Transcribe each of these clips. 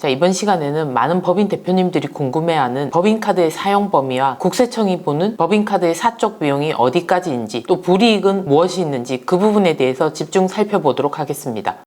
자, 이번 시간에는 많은 법인 대표님들이 궁금해하는 법인카드의 사용 범위와 국세청이 보는 법인카드의 사적 비용이 어디까지인지, 또 불이익은 무엇이 있는지 그 부분에 대해서 집중 살펴보도록 하겠습니다.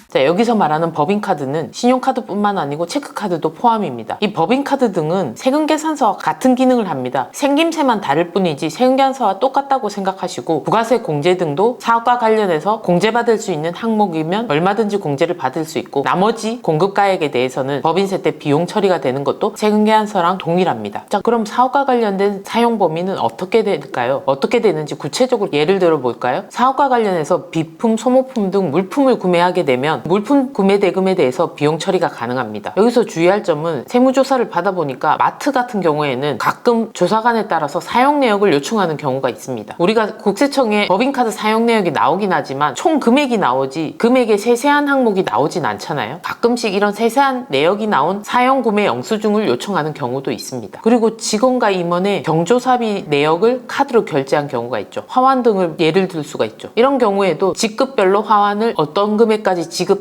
자, 여기서 말하는 법인카드는 신용카드뿐만 아니고 체크카드도 포함입니다. 이 법인카드 등은 세금계산서와 같은 기능을 합니다. 생김새만 다를 뿐이지 세금계산서와 똑같다고 생각하시고, 부가세 공제 등도 사업과 관련해서 공제받을 수 있는 항목이면 얼마든지 공제를 받을 수 있고, 나머지 공급가액에 대해서는 법인세 때 비용 처리가 되는 것도 세금계산서랑 동일합니다. 자, 그럼 사업과 관련된 사용 범위는 어떻게 될까요? 어떻게 되는지 구체적으로 예를 들어 볼까요? 사업과 관련해서 비품, 소모품 등 물품을 구매하게 되면 물품 구매 대금에 대해서 비용 처리가 가능합니다. 여기서 주의할 점은 세무조사를 받아보니까 마트 같은 경우에는 가끔 조사관에 따라서 사용 내역을 요청하는 경우가 있습니다. 우리가 국세청에 법인카드 사용 내역이 나오긴 하지만 총 금액이 나오지 금액의 세세한 항목이 나오진 않잖아요. 가끔씩 이런 세세한 내역이 나온 사용 구매 영수증을 요청하는 경우도 있습니다. 그리고 직원과 임원의 경조사비 내역을 카드로 결제한 경우가 있죠. 화환 등을 예를 들 수가 있죠. 이런 경우에도 직급별로 화환을 어떤 금액까지 지급하는지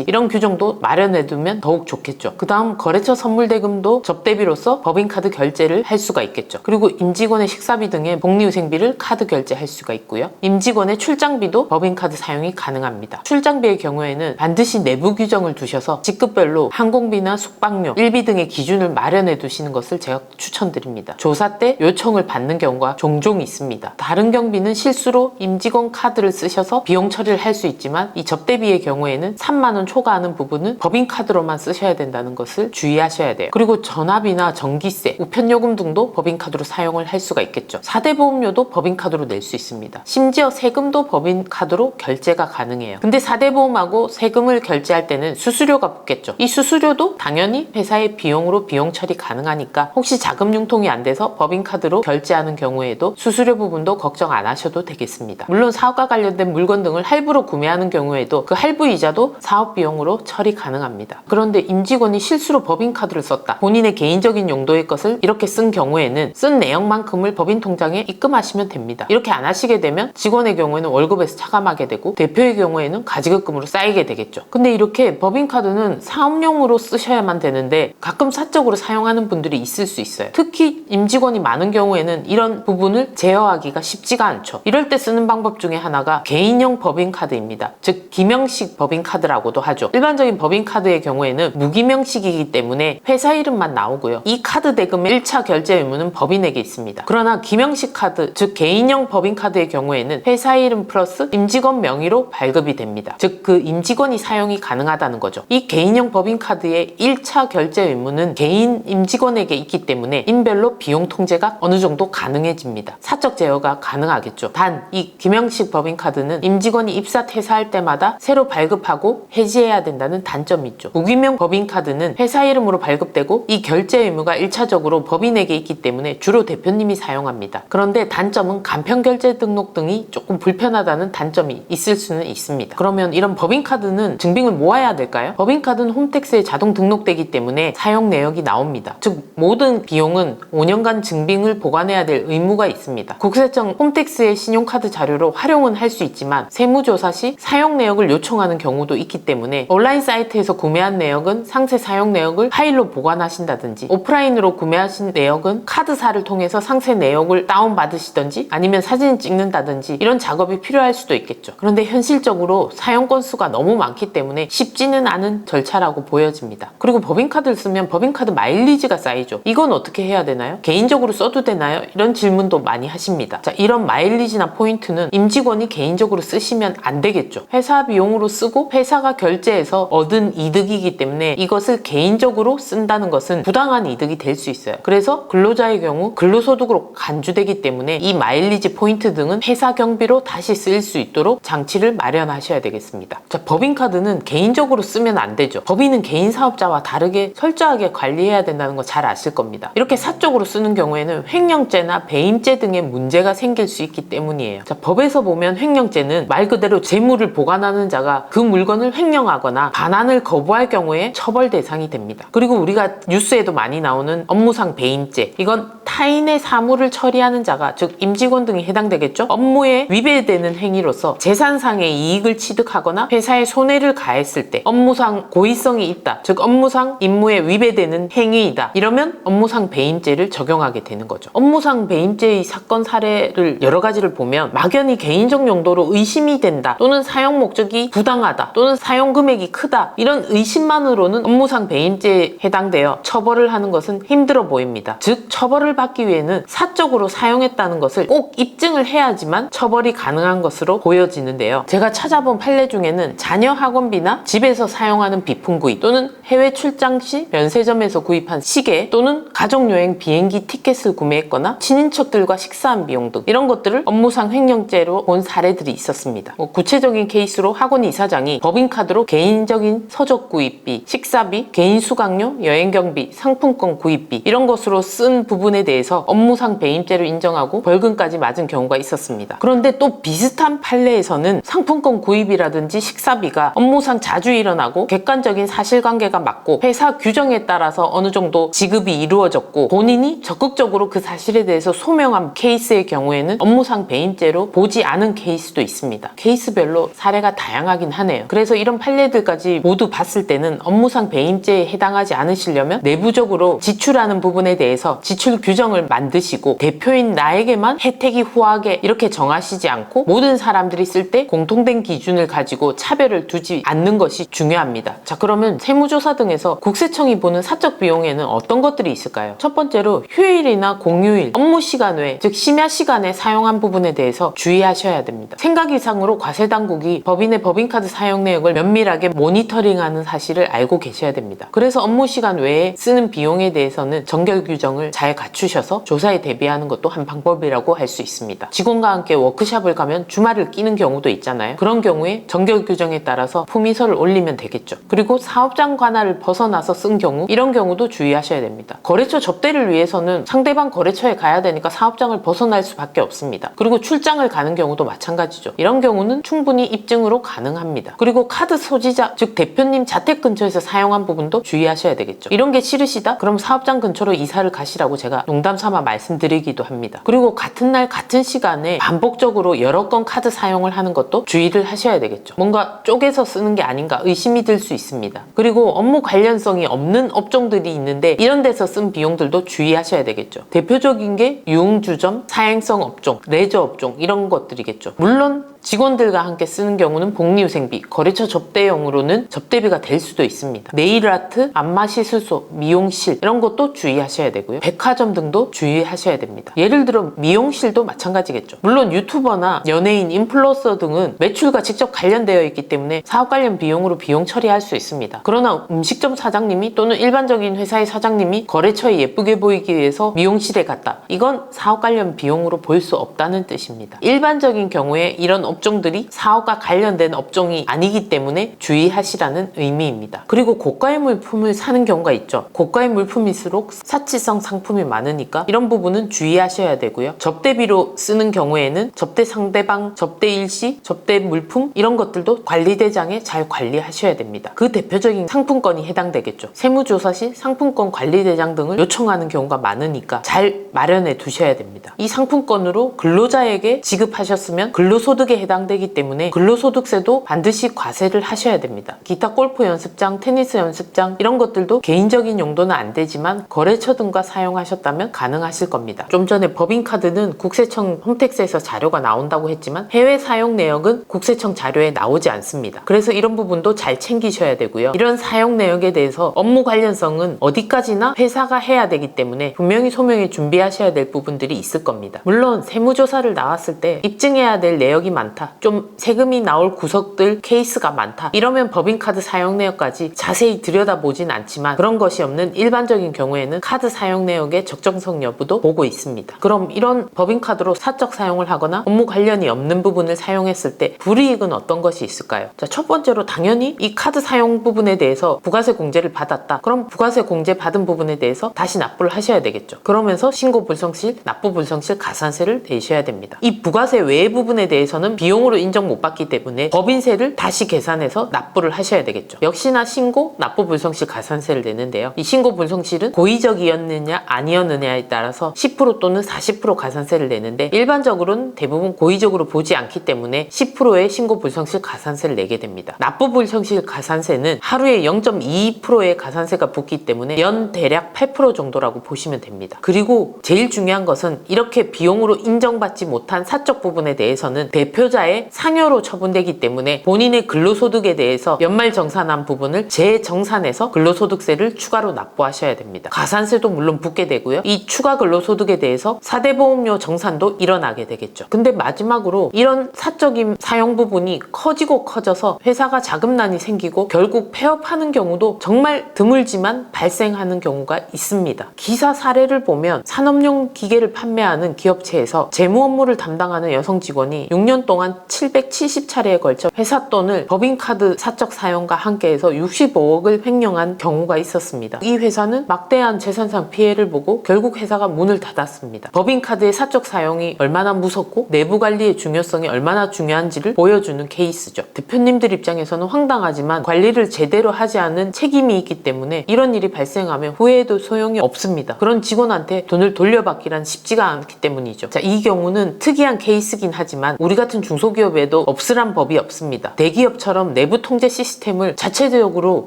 이런 규정도 마련해두면 더욱 좋겠죠. 그 다음 거래처 선물대금도 접대비로서 법인카드 결제를 할 수가 있겠죠. 그리고 임직원의 식사비 등의 복리후생비를 카드 결제할 수가 있고요. 임직원의 출장비도 법인카드 사용이 가능합니다. 출장비의 경우에는 반드시 내부 규정을 두셔서 직급별로 항공비나 숙박료, 일비 등의 기준을 마련해 두시는 것을 제가 추천드립니다. 조사 때 요청을 받는 경우가 종종 있습니다. 다른 경비는 실수로 임직원 카드를 쓰셔서 비용 처리를 할 수 있지만, 이 접대비의 경우에는 3만 원 초과하는 부분은 법인카드로만 쓰셔야 된다는 것을 주의하셔야 돼요. 그리고 전화비나 전기세, 우편요금 등도 법인카드로 사용을 할 수가 있겠죠. 4대 보험료도 법인카드로 낼 수 있습니다. 심지어 세금도 법인카드로 결제가 가능해요. 근데 4대 보험하고 세금을 결제할 때는 수수료가 붙겠죠. 이 수수료도 당연히 회사의 비용으로 비용 처리 가능하니까 혹시 자금 융통이 안 돼서 법인카드로 결제하는 경우에도 수수료 부분도 걱정 안 하셔도 되겠습니다. 물론 사업과 관련된 물건 등을 할부로 구매하는 경우에도 그 할부 이자도 사업 비용으로 처리 가능합니다. 그런데 임직원이 실수로 법인카드를 썼다, 본인의 개인적인 용도의 것을 이렇게 쓴 경우에는 쓴 내역만큼을 법인 통장에 입금하시면 됩니다. 이렇게 안 하시게 되면 직원의 경우에는 월급에서 차감하게 되고, 대표의 경우에는 가지급금으로 쌓이게 되겠죠. 근데 이렇게 법인카드는 사업용으로 쓰셔야만 되는데 가끔 사적으로 사용하는 분들이 있을 수 있어요. 특히 임직원이 많은 경우에는 이런 부분을 제어하기가 쉽지가 않죠. 이럴 때 쓰는 방법 중에 하나가 개인용 법인카드입니다. 즉 기명식 법인카드라고도 하죠. 일반적인 법인카드의 경우에는 무기명식이기 때문에 회사 이름만 나오고요. 이 카드 대금의 1차 결제 의무는 법인에게 있습니다. 그러나 기명식 카드, 즉 개인형 법인카드의 경우에는 회사 이름 플러스 임직원 명의로 발급이 됩니다. 즉 그 임직원이 사용이 가능하다는 거죠. 이 개인형 법인카드의 1차 결제 의무는 개인 임직원에게 있기 때문에 인별로 비용 통제가 어느 정도 가능해집니다. 사적 제어가 가능하겠죠. 단 이 기명식 법인카드는 임직원이 입사 퇴사할 때마다 새로 발급하고 해지해야 된다는 단점이 있죠. 무기명 법인카드는 회사 이름으로 발급되고 이 결제 의무가 1차적으로 법인에게 있기 때문에 주로 대표님이 사용합니다. 그런데 단점은 간편결제 등록 등이 조금 불편하다는 단점이 있을 수는 있습니다. 그러면 이런 법인카드는 증빙을 모아야 될까요? 법인카드는 홈택스에 자동 등록되기 때문에 사용 내역이 나옵니다. 즉 모든 비용은 5년간 증빙을 보관해야 될 의무가 있습니다. 국세청 홈택스의 신용카드 자료로 활용은 할 수 있지만 세무조사 시 사용 내역을 요청하는 경우도 있기 때문에 온라인 사이트에서 구매한 내역은 상세 사용 내역을 파일로 보관하신다든지, 오프라인으로 구매하신 내역은 카드사를 통해서 상세 내역을 다운받으시든지 아니면 사진을 찍는다든지 이런 작업이 필요할 수도 있겠죠. 그런데 현실적으로 사용 건수가 너무 많기 때문에 쉽지는 않은 절차라고 보여집니다. 그리고 법인카드를 쓰면 법인카드 마일리지가 쌓이죠. 이건 어떻게 해야 되나요? 개인적으로 써도 되나요? 이런 질문도 많이 하십니다. 자, 이런 마일리지나 포인트는 임직원이 개인적으로 쓰시면 안 되겠죠. 회사 비용으로 쓰고 회사가 결제해서 얻은 이득이기 때문에 이것을 개인적으로 쓴다는 것은 부당한 이득이 될 수 있어요. 그래서 근로자의 경우 근로소득으로 간주되기 때문에 이 마일리지 포인트 등은 회사 경비로 다시 쓰일 수 있도록 장치를 마련하셔야 되겠습니다. 자, 법인카드는 개인적으로 쓰면 안 되죠. 법인은 개인 사업자와 다르게 철저하게 관리해야 된다는 거 잘 아실 겁니다. 이렇게 사적으로 쓰는 경우에는 횡령죄나 배임죄 등의 문제가 생길 수 있기 때문이에요. 자, 법에서 보면 횡령죄는 말 그대로 재물을 보관하는 자가 그 물건 물건을 횡령하거나 반환을 거부할 경우에 처벌 대상이 됩니다. 그리고 우리가 뉴스에도 많이 나오는 업무상 배임죄, 이건 타인의 사무를 처리하는 자가, 즉 임직원 등이 해당되겠죠. 업무에 위배되는 행위로서 재산상의 이익을 취득하거나 회사에 손해를 가했을 때 업무상 고의성이 있다, 즉 업무상 임무에 위배되는 행위이다, 이러면 업무상 배임죄를 적용하게 되는 거죠. 업무상 배임죄의 사건 사례를 여러 가지를 보면 막연히 개인적 용도로 의심이 된다, 또는 사용 목적이 부당하다, 또는 사용 금액이 크다, 이런 의심만으로는 업무상 배임죄에 해당되어 처벌을 하는 것은 힘들어 보입니다. 즉 처벌을 받기 위해는 사적으로 사용했다는 것을 꼭 입증을 해야지만 처벌이 가능한 것으로 보여지는데요. 제가 찾아본 판례 중에는 자녀 학원비나 집에서 사용하는 비품구입, 또는 해외 출장 시 면세점에서 구입한 시계, 또는 가족여행 비행기 티켓을 구매했거나 친인척들과 식사한 비용 등 이런 것들을 업무상 횡령죄로 본 사례들이 있었습니다. 구체적인 케이스로 학원 이사장이 법인카드로 개인적인 서적 구입비, 식사비, 개인 수강료, 여행경비, 상품권 구입비 이런 것으로 쓴 부분에 대해서 업무상 배임죄를 인정하고 벌금까지 맞은 경우가 있었습니다. 그런데 또 비슷한 판례에서는 상품권 구입이라든지 식사비가 업무상 자주 일어나고 객관적인 사실관계가 맞고 회사 규정에 따라서 어느 정도 지급이 이루어졌고 본인이 적극적으로 그 사실에 대해서 소명한 케이스의 경우에는 업무상 배임죄로 보지 않은 케이스도 있습니다. 케이스별로 사례가 다양하긴 하네요. 그래서 이런 판례들까지 모두 봤을 때는 업무상 배임죄에 해당하지 않으시려면 내부적으로 지출하는 부분에 대해서 지출 규정을 만드시고 대표인 나에게만 혜택이 후하게 이렇게 정하시지 않고 모든 사람들이 쓸 때 공통된 기준을 가지고 차별을 두지 않는 것이 중요합니다. 자, 그러면 세무조사 등에서 국세청이 보는 사적 비용에는 어떤 것들이 있을까요? 첫 번째로 휴일이나 공휴일, 업무 시간 외, 즉 심야 시간에 사용한 부분에 대해서 주의하셔야 됩니다. 생각 이상으로 과세당국이 법인의 법인카드 사용 내역을 면밀하게 모니터링하는 사실을 알고 계셔야 됩니다. 그래서 업무 시간 외에 쓰는 비용에 대해서는 정결 규정을 잘 갖추셔서 조사에 대비하는 것도 한 방법이라고 할 수 있습니다. 직원과 함께 워크숍을 가면 주말을 끼는 경우도 있잖아요. 그런 경우에 정결 규정에 따라서 품위서를 올리면 되겠죠. 그리고 사업장 관할을 벗어나서 쓴 경우, 이런 경우도 주의하셔야 됩니다. 거래처 접대를 위해서는 상대방 거래처에 가야 되니까 사업장을 벗어날 수밖에 없습니다. 그리고 출장을 가는 경우도 마찬가지죠. 이런 경우는 충분히 입증으로 가능합니다. 그리고 카드 소지자, 즉 대표님 자택 근처에서 사용한 부분도 주의하셔야 되겠죠. 이런 게 싫으시다? 그럼 사업장 근처로 이사를 가시라고 제가 농담 삼아 말씀드리기도 합니다. 그리고 같은 날 같은 시간에 반복적으로 여러 건 카드 사용을 하는 것도 주의를 하셔야 되겠죠. 뭔가 쪼개서 쓰는 게 아닌가 의심이 들 수 있습니다. 그리고 업무 관련성이 없는 업종들이 있는데 이런 데서 쓴 비용들도 주의하셔야 되겠죠. 대표적인 게 유흥주점, 사행성 업종, 레저 업종 이런 것들이겠죠. 물론 직원들과 함께 쓰는 경우는 복리후생비, 거래처 접대용으로는 접대비가 될 수도 있습니다. 네일아트, 안마시술소, 미용실 이런 것도 주의하셔야 되고요. 백화점 등도 주의하셔야 됩니다. 예를 들어 미용실도 마찬가지겠죠. 물론 유튜버나 연예인, 인플루언서 등은 매출과 직접 관련되어 있기 때문에 사업 관련 비용으로 비용 처리할 수 있습니다. 그러나 음식점 사장님이 또는 일반적인 회사의 사장님이 거래처에 예쁘게 보이기 위해서 미용실에 갔다. 이건 사업 관련 비용으로 볼 수 없다는 뜻입니다. 일반적인 경우에 이런 업종들이 사업과 관련된 업종이 아니기 때문에 주의하시라는 의미입니다. 그리고 고가의 물품을 사는 경우가 있죠. 고가의 물품일수록 사치성 상품이 많으니까 이런 부분은 주의하셔야 되고요. 접대비로 쓰는 경우에는 접대 상대방, 접대 일시, 접대 물품 이런 것들도 관리대장에 잘 관리하셔야 됩니다. 그 대표적인 상품권이 해당되겠죠. 세무조사 시 상품권 관리대장 등을 요청하는 경우가 많으니까 잘 마련해 두셔야 됩니다. 이 상품권으로 근로자에게 지급하셨으면 근로소득에 해당되기 때문에 근로소득세도 반드시 과세를 하셔야 됩니다. 기타 골프 연습장, 테니스 연습장 이런 것들도 개인적인 용도는 안 되지만 거래처 등과 사용하셨다면 가능하실 겁니다. 좀 전에 법인카드는 국세청 홈택스에서 자료가 나온다고 했지만 해외 사용 내역은 국세청 자료에 나오지 않습니다. 그래서 이런 부분도 잘 챙기셔야 되고요. 이런 사용 내역에 대해서 업무 관련성은 어디까지나 회사가 해야 되기 때문에 분명히 소명에 준비하셔야 될 부분들이 있을 겁니다. 물론 세무조사를 나왔을 때 입증해야 될 내역이 많다, 좀 세금이 나올 구석들 케이스가 많다 이러면 법인카드 사용 내역까지 자세히 들여다보진 않지만 그런 것이 없는 일반적인 경우에는 카드 사용 내역의 적정성 여부도 보고 있습니다. 그럼 이런 법인카드로 사적 사용을 하거나 업무 관련이 없는 부분을 사용했을 때 불이익은 어떤 것이 있을까요? 자, 첫 번째로 당연히 이 카드 사용 부분에 대해서 부가세 공제를 받았다. 그럼 부가세 공제 받은 부분에 대해서 다시 납부를 하셔야 되겠죠. 그러면서 신고 불성실, 납부 불성실 가산세를 내셔야 됩니다. 이 부가세 외의 부분에 대해서는 비용으로 인정 못 받기 때문에 법인세를 다시 계산해서 납부를 하셔야 되겠죠. 역시나 신고, 납부 불성실 가산세를 내는데요. 이 신고 불성실은 고의적이었느냐 아니었느냐에 따라서 10% 또는 40% 가산세를 내는데 일반적으로는 대부분 고의적으로 보지 않기 때문에 10%의 신고 불성실 가산세를 내게 됩니다. 납부 불성실 가산세는 하루에 0.22%의 가산세가 붙기 때문에 연 대략 8% 정도라고 보시면 됩니다. 그리고 제일 중요한 것은 이렇게 비용으로 인정받지 못한 사적 부분에 대해서는 대표자의 상여로 처분되기 때문에 본인의 근로소득에 대해서 연말정산한 부분을 재정산해서 근로소득세를 추가로 납부하셔야 됩니다. 가산세도 물론 붙게 되고요. 이 추가 근로소득에 대해서 4대 보험료 정산도 일어나게 되겠죠. 근데 마지막으로 이런 사적인 사용 부분이 커지고 커져서 회사가 자금난이 생기고 결국 폐업하는 경우도 정말 드물지만 발생하는 경우가 있습니다. 기사 사례를 보면 산업용 기계를 판매하는 기업체에서 재무 업무를 담당하는 여성 직원이 6년 동안 770차례에 걸쳐 회사 돈을 법인카드 사적 사용과 함께해서 65억을 횡령한 경우가 있었습니다. 이 회사는 막대한 재산상 피해를 보고 결국 회사가 문을 닫았습니다. 법인카드의 사적 사용이 얼마나 무섭고 내부 관리의 중요성이 얼마나 중요한지를 보여주는 케이스죠. 대표님들 입장에서는 황당하지만 관리를 제대로 하지 않은 책임이 있기 때문에 이런 일이 발생하면 후회해도 소용이 없습니다. 그런 직원한테 돈을 돌려받기란 쉽지가 않기 때문이죠. 자, 이 경우는 특이한 케이스긴 하지만 우리 같은 중소기업에도 없으란 법이 없습니다. 대기업처럼 내부 통제 시스템을 자체적으로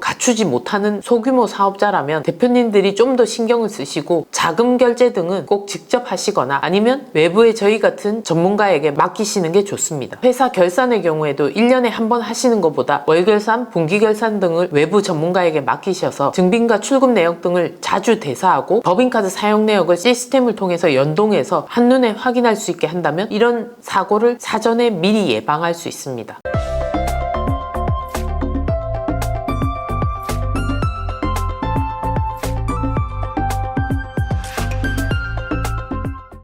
갖추지 못하는 소규모 사업자라면 대표님들이 좀 더 신경을 쓰시고 자금 결제 등은 꼭 직접 하시거나 아니면 외부의 저희 같은 전문가에게 맡기시는 게 좋습니다. 회사 결산의 경우에도 1년에 한 번 하시는 것보다 월결산, 분기결산 등을 외부 전문가에게 맡기셔서 증빙과 출금 내역 등을 자주 대사하고 법인카드 사용 내역을 시스템을 통해서 연동해서 한눈에 확인할 수 있게 한다면 이런 사고를 사전에 미리 예방할 수 있습니다.